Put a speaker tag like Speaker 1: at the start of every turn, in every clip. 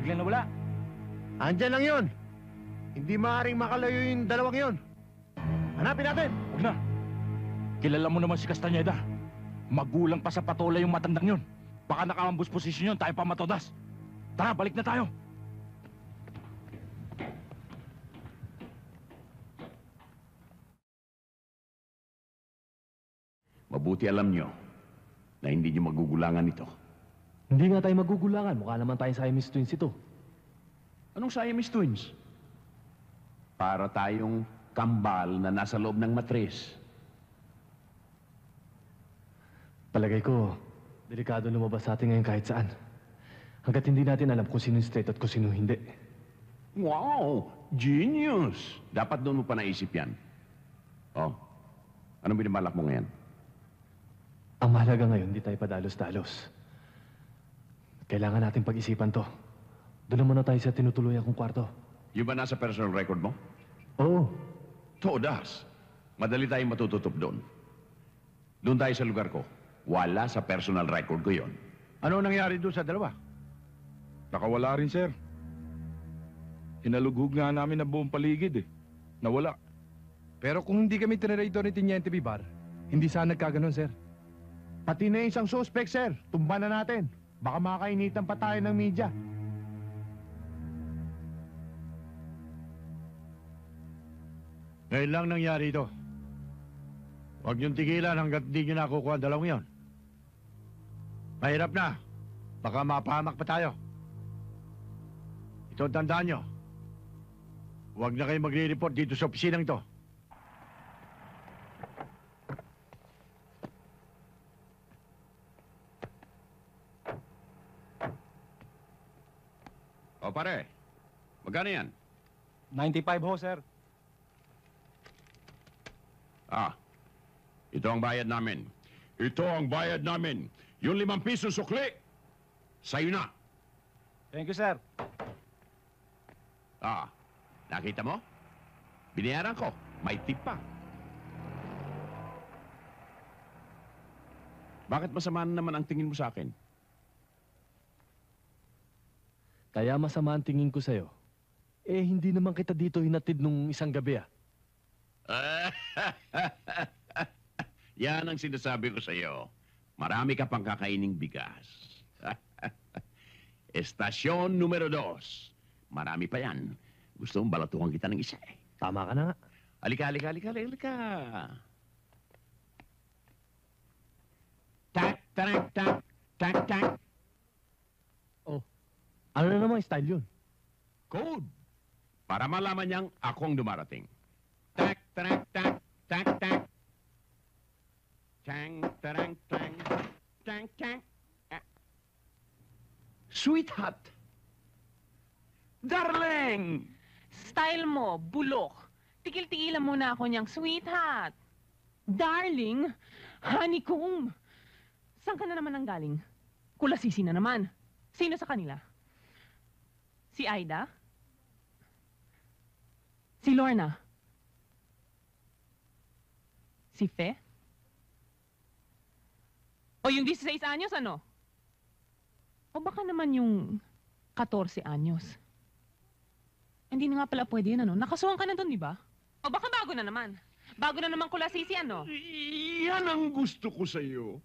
Speaker 1: Biglang nawala.
Speaker 2: Andyan lang yun. Hindi maaaring makalayo yung dalawang yun. Hanapin natin.
Speaker 1: Huwag na. Kilala mo naman si Castañeda. Magulang pa sa patola yung matandang yun. Baka nakaambus posisyon yun, tayo pa matodas. Tara, balik na tayo.
Speaker 3: Mabuti alam nyo na hindi nyo magugulangan ito.
Speaker 4: Hindi nga tayo magugulangan. Mukha naman tayong Siamese twins ito.
Speaker 3: Anong Siamese twins? Para tayong kambal na nasa loob ng matris.
Speaker 4: Palagay ko, delikado lumabas sa atin ngayon kahit saan. Hanggat hindi natin alam kung sino straight at kung sino hindi.
Speaker 3: Wow! Genius! Dapat doon mo pa naisip yan. Oh, anong binabalak mo ngayon?
Speaker 4: Ang mahalaga ngayon, hindi tayo padalos-dalos. Kailangan natin pag-isipan to. Doon muna tayo sa tinutuluyan kong kwarto.
Speaker 3: Yung ba nasa personal record mo?
Speaker 4: Oo.
Speaker 3: Todas. Madali tayong matututup doon. Doon tayo sa lugar ko. Wala sa personal record ko yon.
Speaker 2: Ano nangyari doon sa dalawa?
Speaker 1: Nakawala rin, sir. Hinalughog nga namin ang buong paligid eh. Nawala.
Speaker 5: Pero kung hindi kami tinarito ni Teniente Bibar, hindi sana nagkaganon, sir.
Speaker 2: Pati na isang suspect, sir. Tumba na natin. Baka makainitan pa tayo ng media. Ngayon lang nangyari ito. Huwag niyong tigilan hanggat di niyo nakukuha ang dalawang yon. Mahirap na. Baka mapahamak pa tayo. Ito ang tandaan nyo. Huwag na kayo magre-report dito sa opisinang ito.
Speaker 3: O pare, magkano yan?
Speaker 5: 95 ho, sir.
Speaker 3: Ah, ito ang bayad namin. Ito ang bayad namin. Yung 5 piso sukli, sa'yo na.
Speaker 5: Thank you, sir.
Speaker 3: Ah, nakita mo? Binayaran ko. May tip pa. Bakit masama naman ang tingin mo sa akin?
Speaker 4: Kaya masama ang tingin ko sa'yo. Eh, hindi naman kita dito hinatid nung isang gabi ah.
Speaker 3: Yan ang sinasabi ko sa iyo. Marami ka pang kakaining bigas. Estasyon numero 2. Marami pa yan. Gusto mong balatukan kita ng isa eh.
Speaker 4: Tama ka na nga.
Speaker 3: Halika, halika, halika, halika. Tak, tak, tak, tak, tak.
Speaker 4: Oh, ano na namang style yun?
Speaker 3: Code. Para malaman niyang akong dumarating. Tak, tak, tak, tak, tak. Tang, tarang, tang, tang, tang. Sweetheart. Darling!
Speaker 6: Style mo, bulok. Tigil-tigilan mo na ako niyang sweetheart. Darling, honeycomb. Saan ka na naman ang galing? Kulasisi na naman. Sino sa kanila? Si Aida? Si Lorna? Si Fe? O yung 16 anyos, ano? O baka naman yung 14 anyos? Hindi na nga pala pwede yun, ano? Nakasuhan ka na doon, di ba? O baka bago na naman. Bago na naman kulasisi, ano?
Speaker 3: Yan ang gusto ko sa iyo.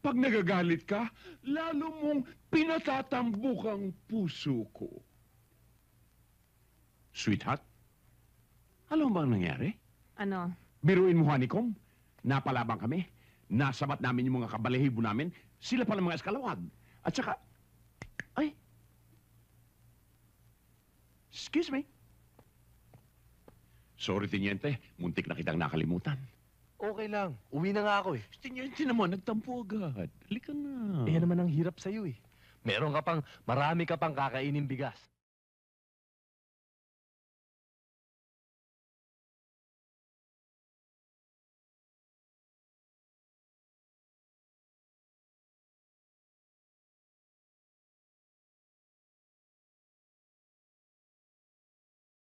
Speaker 3: Pag nagagalit ka, lalo mong pinatatambuk ang puso ko. Sweetheart, alam mo ba ang nangyari?
Speaker 6: Ano?
Speaker 3: Biruin mo, honeycomb. Napalabang kami. Nasabat namin yung mga kabalahibo namin. Sila pala mga eskalawag. At saka, ay, excuse me. Sorry, Teniente. Muntik na kitang nakalimutan.
Speaker 4: Okay lang. Uwi na nga ako eh.
Speaker 3: Teniente naman, nagtampo agad. Halika na.
Speaker 4: Eh, yan naman ang hirap sa'yo eh. Marami ka pang kakainin bigas.